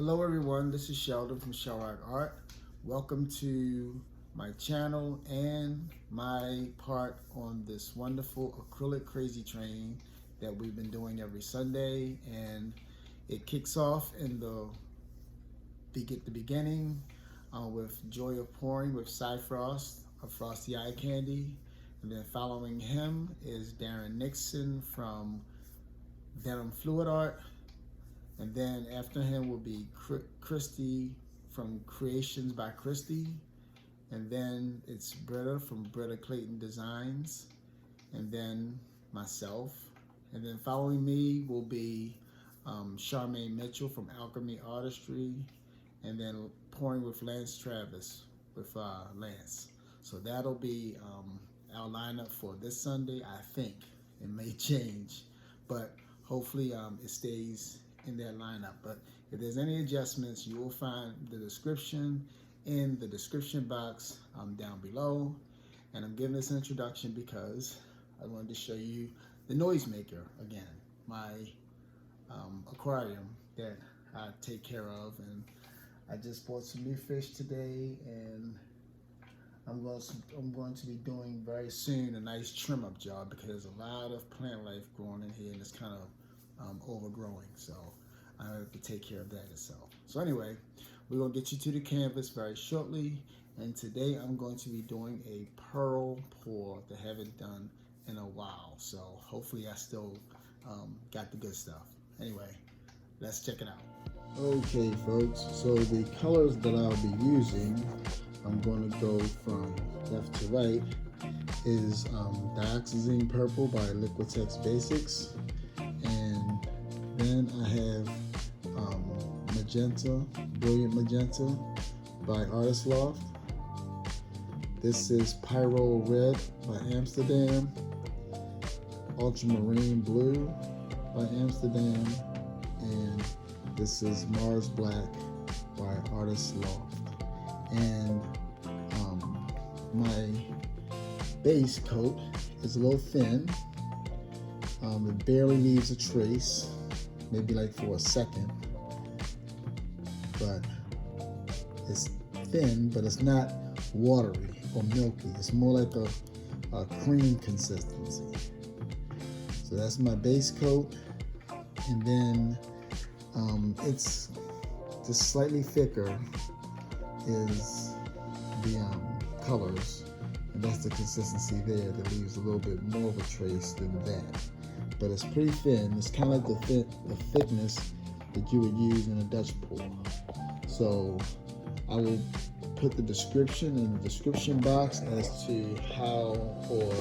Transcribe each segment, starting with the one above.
Hello everyone, this is Sheldon from Shelrock Art. Welcome to my channel and my part on this wonderful acrylic crazy train that we've been doing every Sunday, and it kicks off in the beginning with Joy of Pouring with Frost of Frosty Eye Kandi, and then following him is Darren Nixon from Venom Fluid Art. And then after him will be Kristey from Kreations by Kristey. And then it's Britt from Britt Clayton Designs. And then myself. And then following me will be Charmaine Mitchell from Alchemy Artistry. And then pouring with Travis with Lance. So that'll be our lineup for this Sunday. I think it may change, but hopefully it stays in that lineup. But if there's any adjustments, you will find the description in the description box down below. And I'm giving this introduction because I wanted to show you the noisemaker again, my aquarium that I take care of. And I just bought some new fish today, and I'm going to be doing very soon a nice trim up job because there's a lot of plant life growing in here and it's kind of overgrowing, so I have to take care of that itself. So anyway, we're going to get you to the canvas very shortly, and today I'm going to be doing a pearl pour that I haven't done in a while, so hopefully I still got the good stuff. Anyway, let's check it out. Okay folks, so the colors that I'll be using, I'm going to go from left to right, is Dioxazine Purple by Liquitex Basics. And then I have Magenta, Brilliant Magenta by Loft. This is Pyrrole Red by Amsterdam. Ultramarine Blue by Amsterdam. And this is Mars Black by Loft. And my base coat is a little thin. It barely leaves a trace, maybe like for a second, but it's thin, but it's not watery or milky. It's more like a cream consistency. So that's my base coat, and then it's just slightly thicker is the colors, and that's the consistency there that leaves a little bit more of a trace than that. But it's pretty thin. It's kind of like the thickness that you would use in a Dutch pour. So I will put the description in the description box as to how or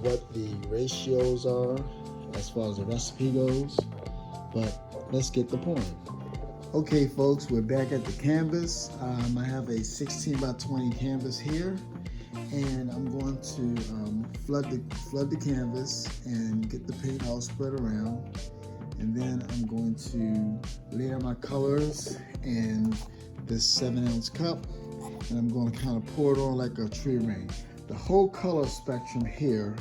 what the ratios are as far as the recipe goes. But let's get the point. Okay folks, we're back at the canvas. I have a 16 by 20 canvas here, and I'm going to flood the canvas and get the paint all spread around, and then I'm going to layer my colors in this 7-ounce cup, and I'm going to kind of pour it on like a tree ring. The whole color spectrum here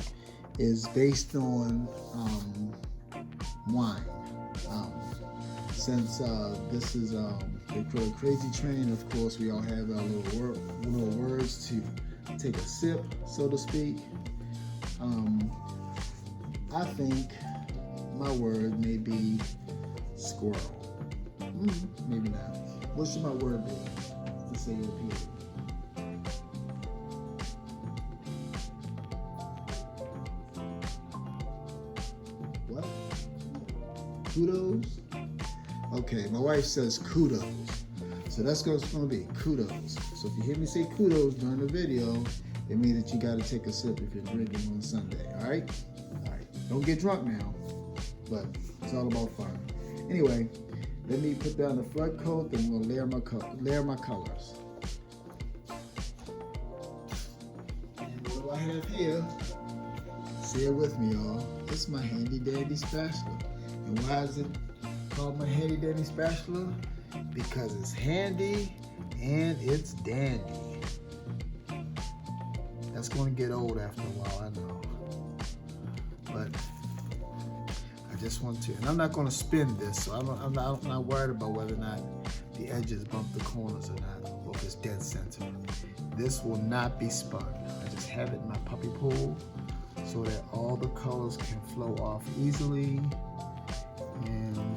is based on wine. Since this is the acrylic crazy train, of course we all have our little words to take a sip, so to speak. I think my word may be squirrel. Maybe not. What should my word be to say it repeatedly? What? Kudos? Okay, my wife says kudos. So that's what it's going to be, kudos. So if you hear me say kudos during the video, it means that you got to take a sip if you're drinking on Sunday, all right? All right, don't get drunk now, but it's all about fun. Anyway, let me put down the flood coat, then we'll layer my colors. And what do I have here? Say it with me, y'all. It's my handy dandy spatula. And why is it called my handy dandy spatula? Because it's handy and it's dandy. That's going to get old after a while, I know. But I just want to, and I'm not going to spin this, so I'm not worried about whether or not the edges bump the corners or not, or if it's dead center. This will not be spun. I just have it in my puppy pool so that all the colors can flow off easily. And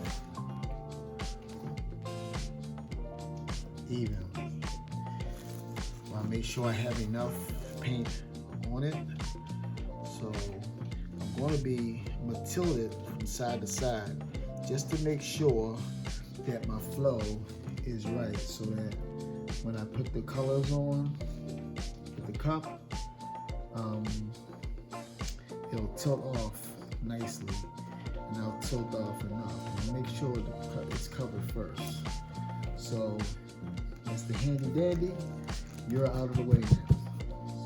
evenly. I make sure I have enough paint on it. So I'm going to be tilted from side to side just to make sure that my flow is right, so that when I put the colors on with the cup, it'll tilt off nicely, and I'll tilt off enough and make sure it's covered first. So that's the handy dandy. You're out of the way now.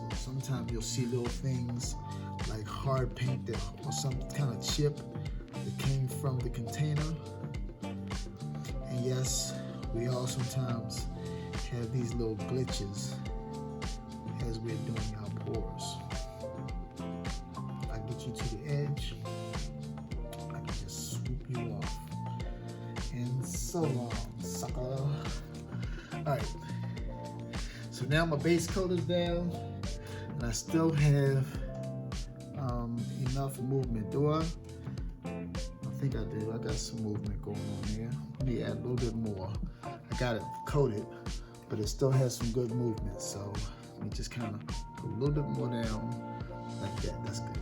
So sometimes you'll see little things like hard paint or some kind of chip that came from the container. And yes, we all sometimes have these little glitches as we're doing our pours. If I get you to the edge, I can just swoop you off. And so long, sucker. All right. So now my base coat is down, and I still have enough movement. Do I? I think I do. I got some movement going on there. Let me add a little bit more. I got it coated, but it still has some good movement. So let me just kind of put a little bit more down like that. That's good.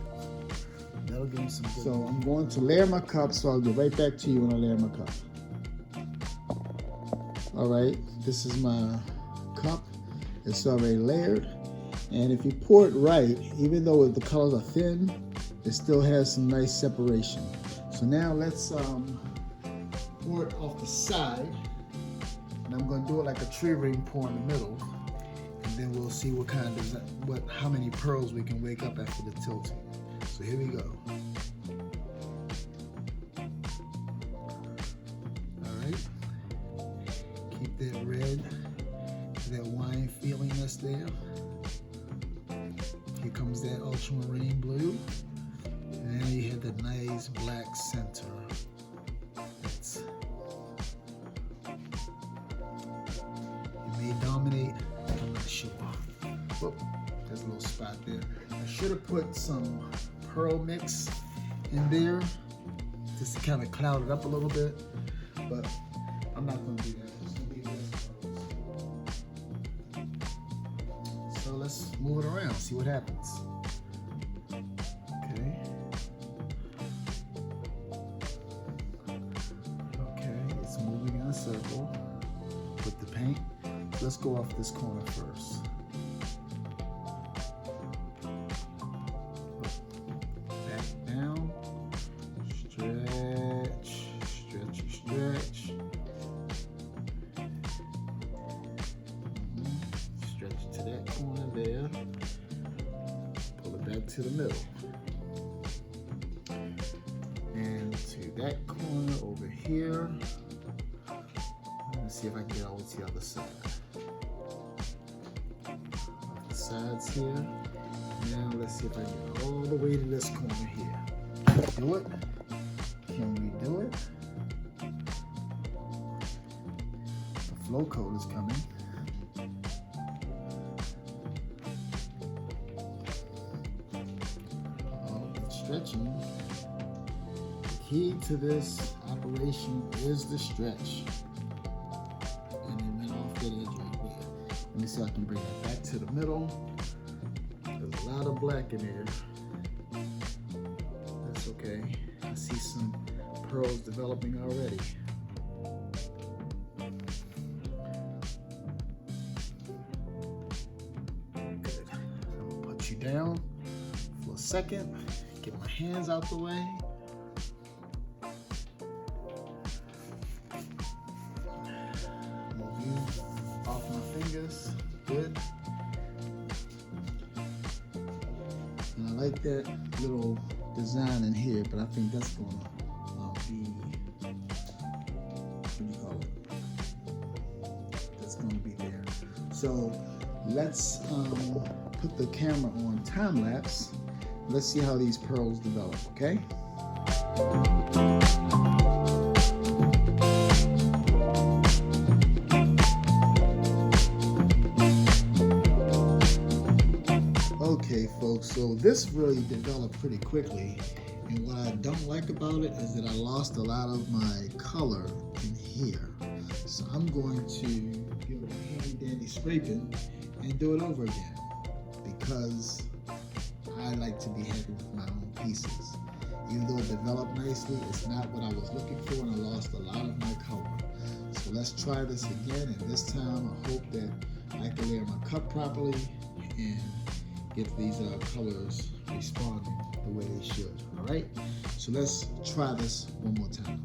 That'll give me some good. So I'm going to layer my cup, so I'll get right back to you when I layer my cup. All right, this is my cup. It's already layered. And if you pour it right, even though the colors are thin, it still has some nice separation. So now let's pour it off the side. And I'm going to do it like a tree ring pour in the middle. And then we'll see what kind of design, how many pearls we can wake up after the tilting. So here we go. All right. Keep that red, that wine feeling that's there. Here comes that ultramarine blue. And then you have the nice black center. It may dominate, I'm not sure. Oh, there's a little spot there. I should have put some pearl mix in there just to kind of cloud it up a little bit, but I'm not going to do that. It's going to be less pearls. So let's move it around, see what happens. Circle with the paint. Let's go off this corner first. Back down. Stretch, stretchy, stretch. Stretch to that corner there. Pull it back to the middle. And to that corner over here. See if I can get over to the other side. Off the sides here. Now let's see if I can get all the way to this corner here. Do it? Can we do it? The flow coat is coming. Oh, it's stretching. The key to this operation is the stretch. Let me see if I can bring it back to the middle. There's a lot of black in here. That's okay. I see some pearls developing already. Good. I'm gonna put you down for a second. Get my hands out the way. Good. And I like that little design in here, but I think that's gonna be, what do you call it? That's gonna be there. So let's put the camera on time lapse. Let's see how these pearls develop, okay? this really developed pretty quickly, and what I don't like about it is that I lost a lot of my color in here. So I'm going to give it a handy dandy scraping and do it over again, because I like to be happy with my own pieces. Even though it developed nicely, it's not what I was looking for, and I lost a lot of my color. So let's try this again, and this time I hope that I can layer my cup properly and get these colors responding the way they should. All right, so let's try this one more time.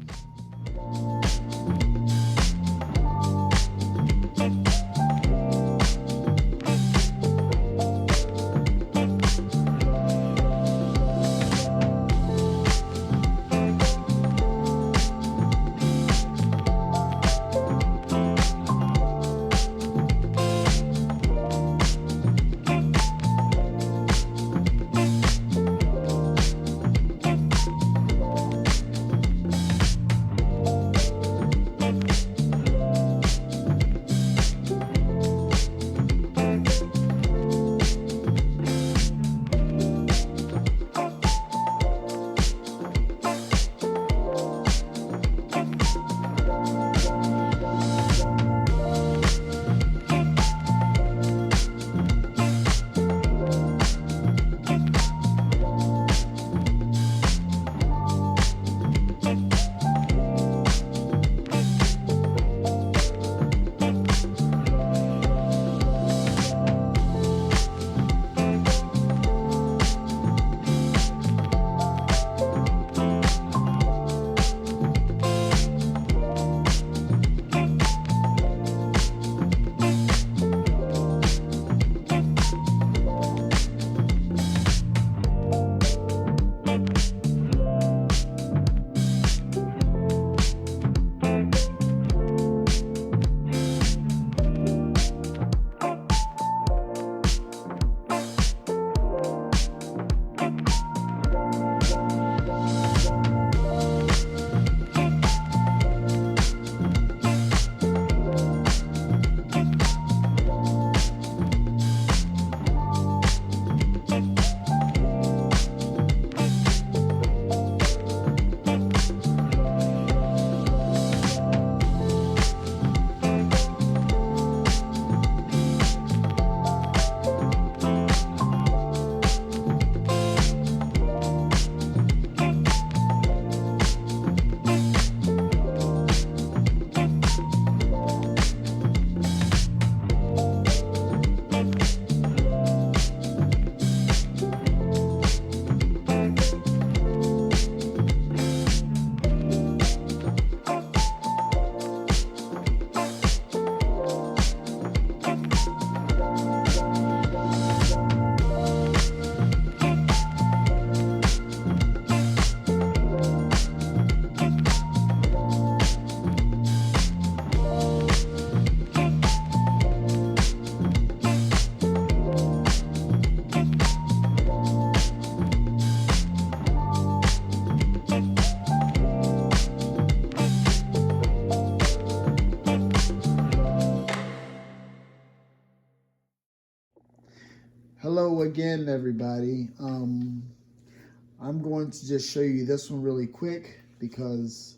Hello again, everybody. I'm going to just show you this one really quick because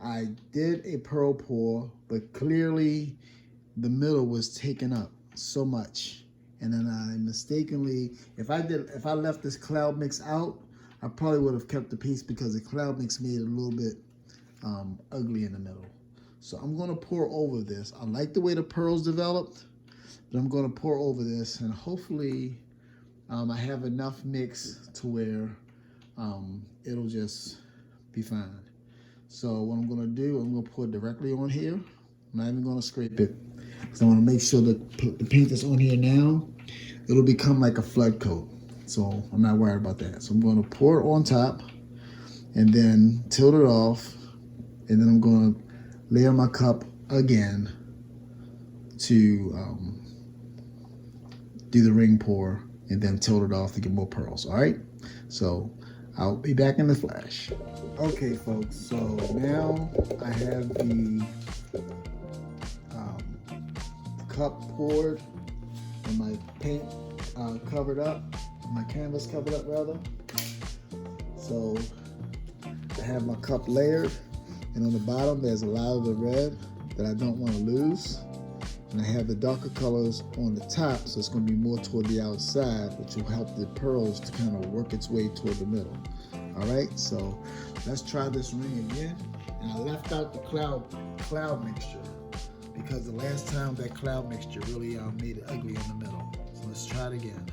I did a pearl pour, but clearly the middle was taken up so much. And then I mistakenly, if I left this cloud mix out, I probably would have kept the piece because the cloud mix made it a little bit ugly in the middle. So I'm going to pour over this. I like the way the pearls developed, but I'm going to pour over this, and hopefully I have enough mix to where it'll just be fine. So what I'm going to do, I'm going to pour it directly on here. I'm not even going to scrape it, because I want to make sure that the paint that's on here now, it'll become like a flood coat. So I'm not worried about that. So I'm going to pour it on top and then tilt it off, and then I'm going to layer my cup again to do the ring pour, and then tilt it off to get more pearls. All right, so I'll be back in the flash. Okay, folks, so now I have the cup poured and my paint covered up, my canvas covered up rather. So I have my cup layered, and on the bottom there's a lot of the red that I don't want to lose. And I have the darker colors on the top, so it's going to be more toward the outside, which will help the pearls to kind of work its way toward the middle. All right, so let's try this ring again. And I left out the cloud mixture because the last time that cloud mixture really made it ugly in the middle. So let's try it again.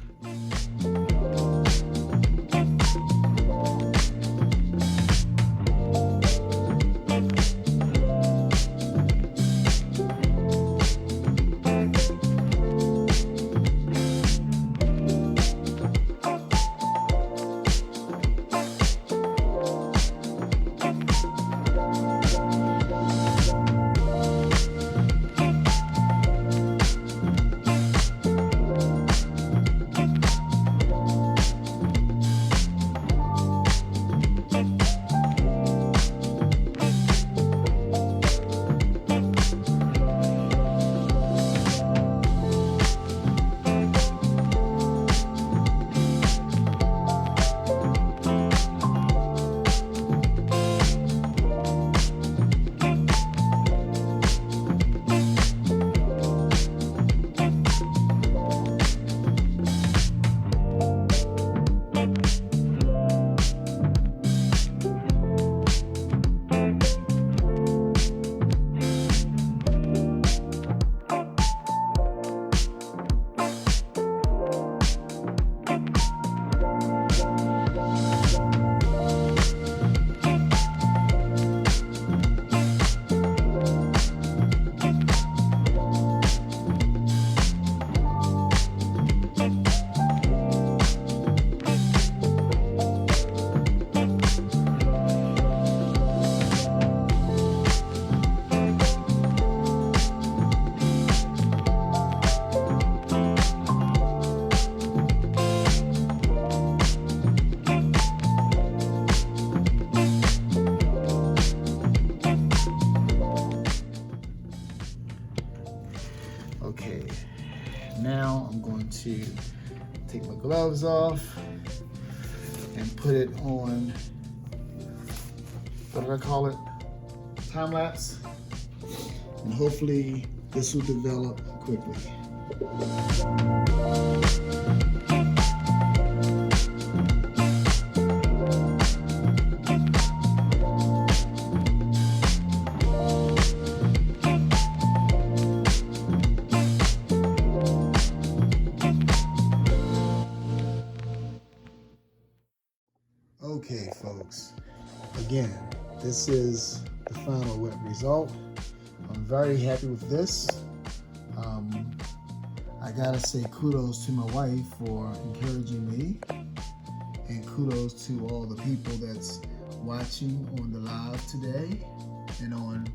Okay, now I'm going to take my gloves off and put it on, what did I call it? Time lapse. And hopefully this will develop quickly. Okay, folks, again, this is the final wet result. I'm very happy with this. I gotta say kudos to my wife for encouraging me, and kudos to all the people that's watching on the live today and on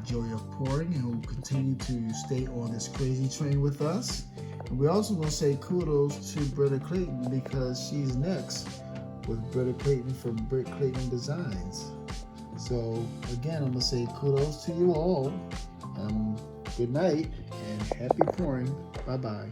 Joy of Pouring, and who continue to stay on this crazy train with us. And we're also gonna say kudos to Britt Clayton, because she's next with Britt Clayton from Britt Clayton Designs. So again, I'm gonna say kudos to you all. Good night and happy pouring. Bye-bye.